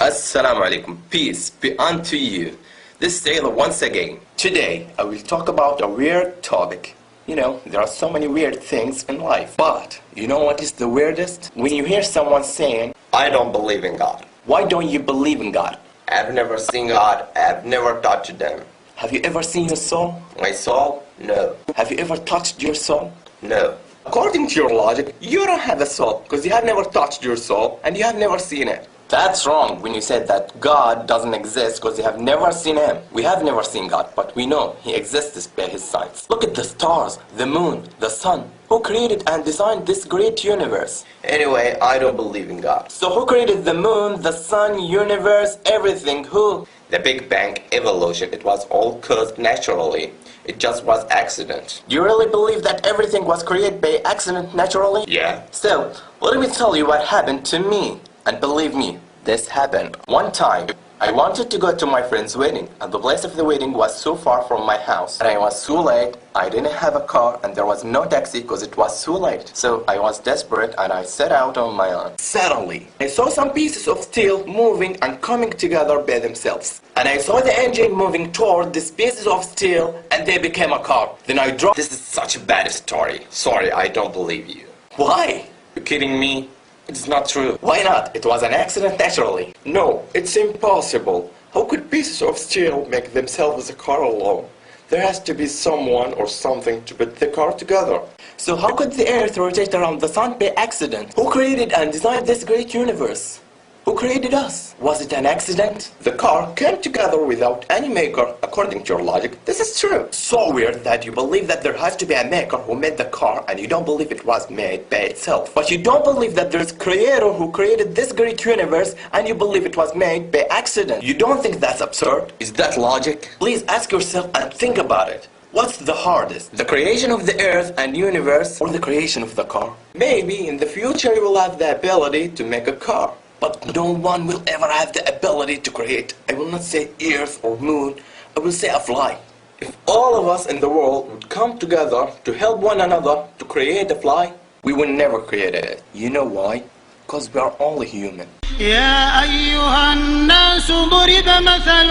Assalamu alaikum. Peace be unto you. This is Taylor once again. Today, I will talk about a weird topic. You know, there are so many weird things in life. But, you know what is the weirdest? When you hear someone saying, I don't believe in God. why don't you believe in God? I've never seen God. I've never touched Him. Have you ever seen your soul? My soul? No. Have you ever touched your soul? No. According to your logic, you don't have a soul because you have never touched your soul and you have never seen it. That's wrong when you said that God doesn't exist because you have never seen Him. We have never seen God, but we know He exists by His signs. Look at the stars, the moon, the sun. Who created and designed this great universe? Anyway, I don't believe in God. So who created the moon, the sun, universe, everything? Who? The Big Bang, evolution, it was all caused naturally. It just was accident. Do you really believe that everything was created by accident naturally? Yeah. So, let me tell you what happened to me. And believe me, this happened. One time, I wanted to go to my friend's wedding, and the place of the wedding was so far from my house. And I was so late, I didn't have a car, and there was no taxi because it was so late. So I was desperate, and I set out on my own. Suddenly, I saw some pieces of steel moving and coming together by themselves. And I saw the engine moving toward these pieces of steel, and they became a car. Then I drove. This is such a bad story. Sorry, I don't believe you. Why? You kidding me? It's not true. Why not? It was an accident naturally. No, it's impossible. How could pieces of steel make themselves a car alone? There has to be someone or something to put the car together. So how could the earth rotate around the sun by accident? Who created and designed this great universe? Who created us? Was it an accident? The car came together without any maker, according to your logic. This is true. So weird that you believe that there has to be a maker who made the car and you don't believe it was made by itself. But you don't believe that there's a creator who created this great universe and you believe it was made by accident. You don't think that's absurd? Is that logic? Please ask yourself and think about it. What's the hardest? The creation of the earth and universe or the creation of the car? Maybe in the future you will have the ability to make a car. But no one will ever have the ability to create. I will not say earth or moon, I will say a fly. If all of us in the world would come together to help one another to create a fly, we would never create it. You know why? Because we are only human. يا أيها الناس ضرب مثل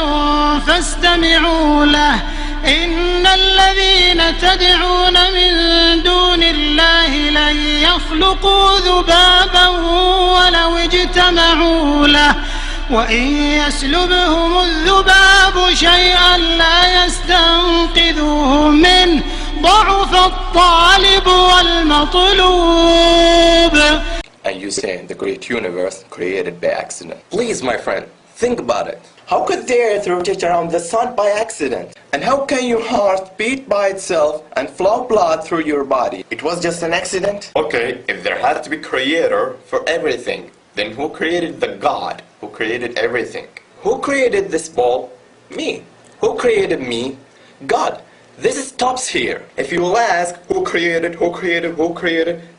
فاستمعوا له إن الذين تدعون من دون الله لن يخلقوا ذبابا ولو اجتمعوا له وإن يسلبهم الذباب شيئا لا يستنقذوه منه ضعف الطالب والمطلوب. And you say the great universe created by accident. Please, my friend, think about it. How could the earth rotate around the sun by accident? And how can your heart beat by itself and flow blood through your body? It was just an accident? Okay, if there has to be creator for everything, then who created the God who created everything? Who created this ball? Me. Who created me? God. This stops here. If you will ask who created,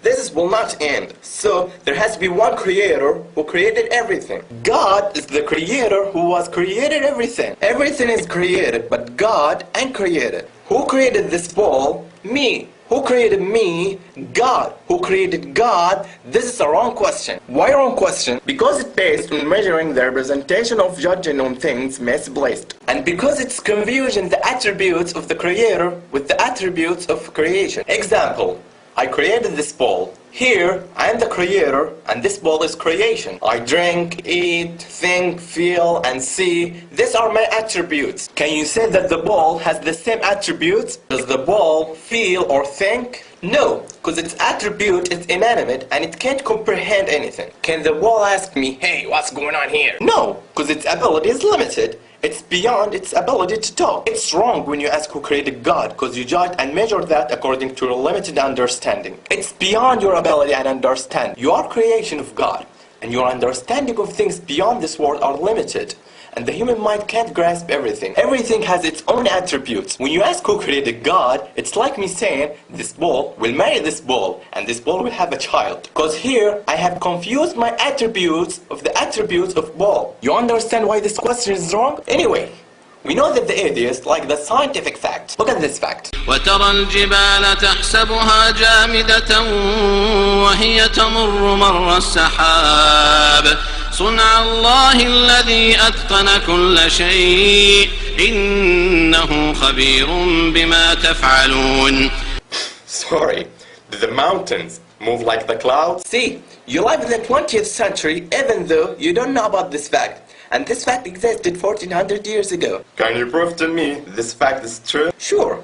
this will not end. So there has to be one creator who created everything. God is the creator who was created everything. Everything is created but God uncreated. Who created this ball? Me. Who created me? God. Who created God? This is a wrong question. Why wrong question? Because it's based on measuring the representation of judging on things misplaced. And because it's confusing the attributes of the creator with the attributes of creation. Example, I created this ball. Here, I am the creator, and this ball is creation. I drink, eat, think, feel, and see. These are my attributes. Can you say that the ball has the same attributes? Does the ball feel or think? No, because its attribute is inanimate and it can't comprehend anything. Can the ball ask me, hey, what's going on here? No, because its ability is limited. It's beyond its ability to talk. It's wrong when you ask who created God, because you judge and measure that according to your limited understanding. It's beyond your ability and understanding. You are creation of God, and your understanding of things beyond this world are limited. And the human mind can't grasp everything. Everything has its own attributes. When you ask who created God, it's like me saying, this ball will marry this ball, and this ball will have a child. Because here, I have confused my attributes of the attributes of ball. You understand why this question is wrong? Anyway, we know that the atheists like the scientific fact. Look at this fact. وترى الجبال تحسبها جامدة وهي تمر مر السحاب صنع الله الذي أتقن كل شيء إنه خبير بما تفعلون. Sorry, did the mountains move like the clouds? See, you live in the 20th century even though you don't know about this fact. And this fact existed 1400 years ago. Can you prove to me this fact is true? Sure.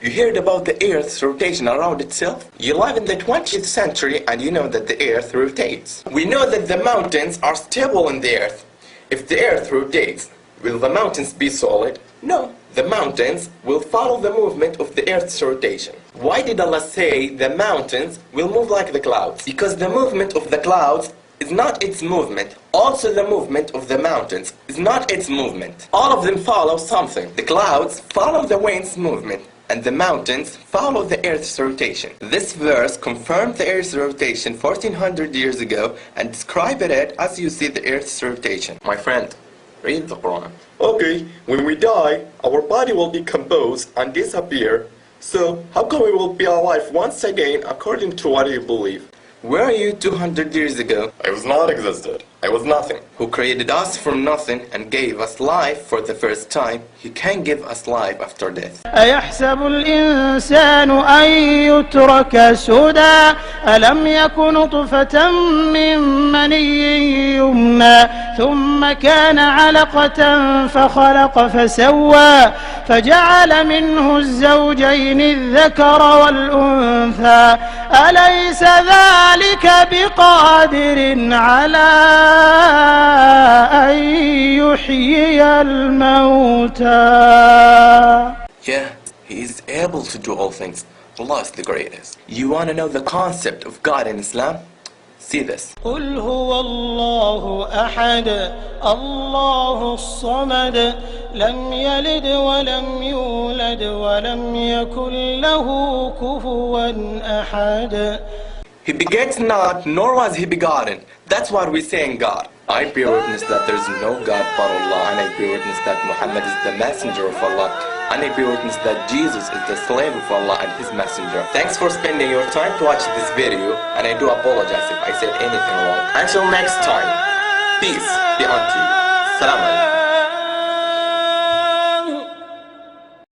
You heard about the Earth's rotation around itself? You live in the 20th century and you know that the Earth rotates. We know that the mountains are stable in the Earth. If the Earth rotates, will the mountains be solid? No. The mountains will follow the movement of the Earth's rotation. Why did Allah say the mountains will move like the clouds? Because the movement of the clouds is not its movement. Also the movement of the mountains is not its movement. All of them follow something. The clouds follow the wind's movement, and the mountains follow the Earth's rotation. This verse confirmed the Earth's rotation 1400 years ago and described it as you see the Earth's rotation. My friend, read the Quran. Okay, when we die, our body will decompose and disappear. So, how come we will be alive once again according to what you believe? Where are you 200 years ago? I was not existed. I was nothing. Who created us from nothing and gave us life for the first time, He can give us life after death. أيحسب الإنسان أن يترك سدى ألم يك نطفة من مني يمنى ثم كان علقة فخلق فسوى فجعل منه الزوجين الذكر والأنثى أليس ذلك بقادر على أن يحيي الموتى. Yeah, He is able to do all things. Allah is the greatest. You want to know the concept of God in Islam? See this. قل هو الله أحد الله الصمد لم يلد ولم يولد ولم يكن له كفوا أحد. He begets not, nor was He begotten. That's what we say in God. I bear witness that there is no God but Allah, and I bear witness that Muhammad is the messenger of Allah, and I bear witness that Jesus is the slave of Allah and His messenger. Thanks for spending your time to watch this video, and I do apologize if I said anything wrong. Until next time, peace be unto you. Salam alaikum.